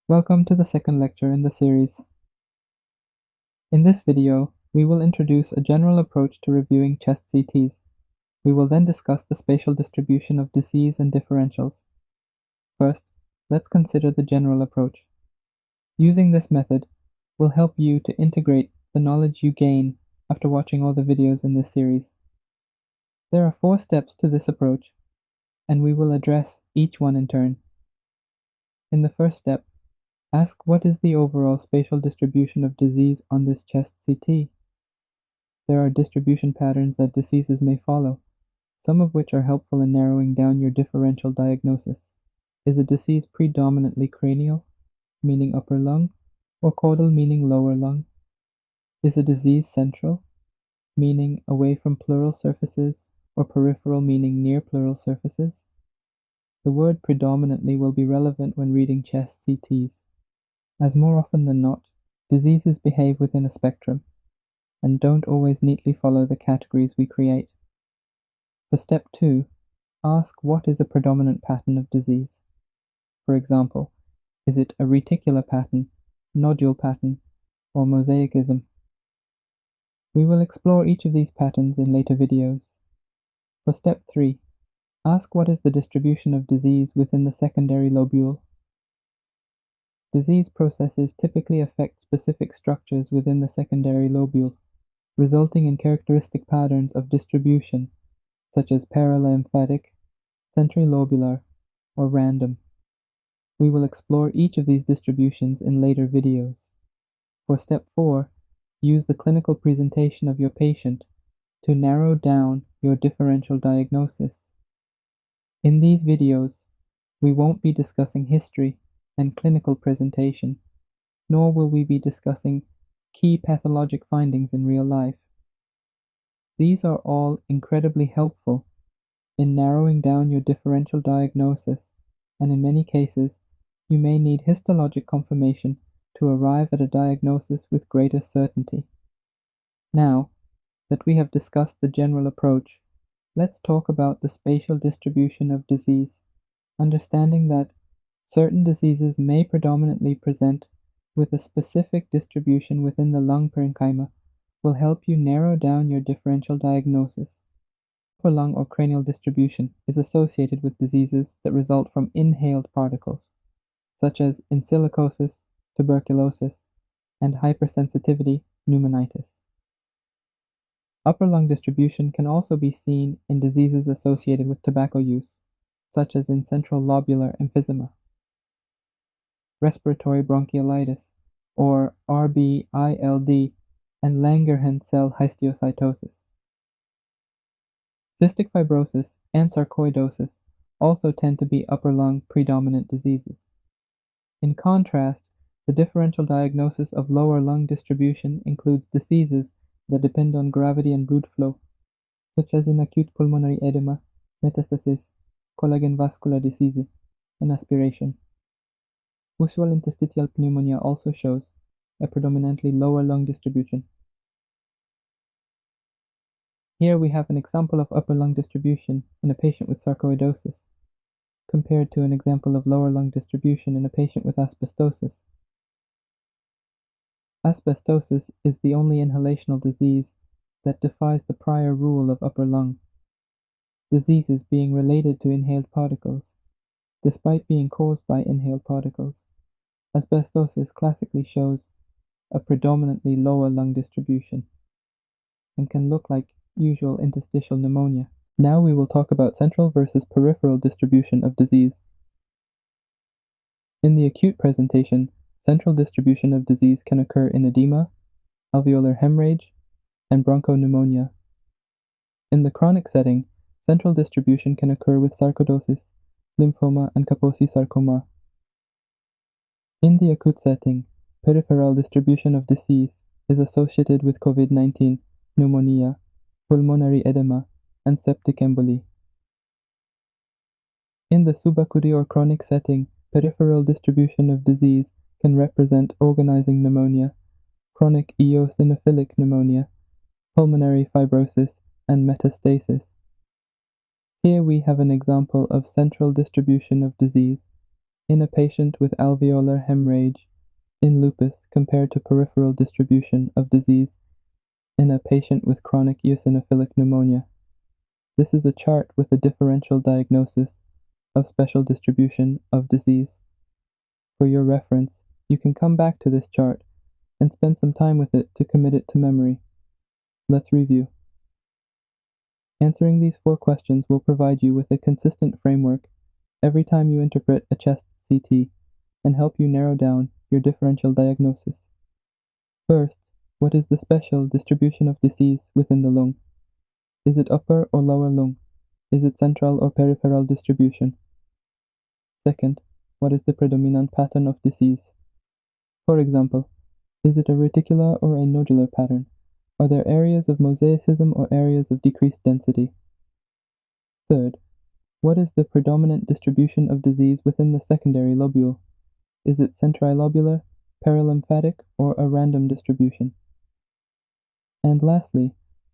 Welcome to the second lecture in the series. In this video, we will introduce a general approach to reviewing chest CTs. We will then discuss the spatial distribution of disease and differentials. First, let's consider the general approach. Using this method will help you to integrate the knowledge you gain after watching all the videos in this series. There are 4 steps to this approach, and we will address each one in turn. In the first step, ask what is the overall spatial distribution of disease on this chest CT. There are distribution patterns that diseases may follow, some of which are helpful in narrowing down your differential diagnosis. Is a disease predominantly cranial, meaning upper lung, or caudal, meaning lower lung? Is a disease central, meaning away from pleural surfaces, or peripheral, meaning near pleural surfaces? The word predominantly will be relevant when reading chest CTs, as more often than not, diseases behave within a spectrum, and don't always neatly follow the categories we create. For step 2, ask what is a predominant pattern of disease. For example, is it a reticular pattern, nodule pattern, or mosaicism? We will explore each of these patterns in later videos. For step 3, ask what is the distribution of disease within the secondary lobule. Disease processes typically affect specific structures within the secondary lobule, resulting in characteristic patterns of distribution, such as paralymphatic, centrilobular, or random. We will explore each of these distributions in later videos. For step 4, use the clinical presentation of your patient to narrow down your differential diagnosis. In these videos, we won't be discussing history and clinical presentation, nor will we be discussing key pathologic findings in real life. These are all incredibly helpful in narrowing down your differential diagnosis, and in many cases, you may need histologic confirmation to arrive at a diagnosis with greater certainty. Now that we have discussed the general approach, let's talk about the spatial distribution of disease, understanding that certain diseases may predominantly present with a specific distribution within the lung parenchyma will help you narrow down your differential diagnosis. Upper lung or cranial distribution is associated with diseases that result from inhaled particles, such as insilicosis, tuberculosis, and hypersensitivity pneumonitis. Upper lung distribution can also be seen in diseases associated with tobacco use, such as in central lobular emphysema, respiratory bronchiolitis, or RBILD, and Langerhans cell histiocytosis. Cystic fibrosis and sarcoidosis also tend to be upper lung predominant diseases. In contrast, the differential diagnosis of lower lung distribution includes diseases that depend on gravity and blood flow, such as in acute pulmonary edema, metastasis, collagen vascular disease, and aspiration. Usual interstitial pneumonia also shows a predominantly lower lung distribution. Here we have an example of upper lung distribution in a patient with sarcoidosis, compared to an example of lower lung distribution in a patient with asbestosis. Asbestosis is the only inhalational disease that defies the prior rule of upper lung, diseases being related to inhaled particles, despite being caused by inhaled particles. Asbestosis classically shows a predominantly lower lung distribution and can look like usual interstitial pneumonia. Now we will talk about central versus peripheral distribution of disease. In the acute presentation, central distribution of disease can occur in edema, alveolar hemorrhage, and bronchopneumonia. In the chronic setting, central distribution can occur with sarcoidosis, lymphoma, and Kaposi sarcoma. In the acute setting, peripheral distribution of disease is associated with COVID-19, pneumonia, pulmonary edema, and septic emboli. In the subacute or chronic setting, peripheral distribution of disease can represent organizing pneumonia, chronic eosinophilic pneumonia, pulmonary fibrosis, and metastasis. Here we have an example of central distribution of disease, in a patient with alveolar hemorrhage in lupus compared to peripheral distribution of disease in a patient with chronic eosinophilic pneumonia. This is a chart with a differential diagnosis of special distribution of disease. For your reference, you can come back to this chart and spend some time with it to commit it to memory. Let's review. Answering these 4 questions will provide you with a consistent framework every time you interpret a chest CT and help you narrow down your differential diagnosis. First, what is the special distribution of disease within the lung? Is it upper or lower lung? Is it central or peripheral distribution? Second, what is the predominant pattern of disease? For example, is it a reticular or a nodular pattern? Are there areas of mosaicism or areas of decreased density? Third, what is the predominant distribution of disease within the secondary lobule? Is it centrilobular, perilymphatic, or a random distribution? And lastly,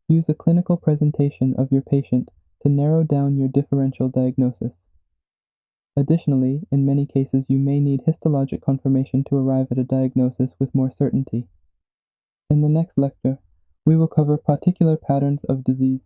use a clinical presentation of your patient to narrow down your differential diagnosis. Additionally, in many cases you may need histologic confirmation to arrive at a diagnosis with more certainty. In the next lecture, we will cover particular patterns of disease.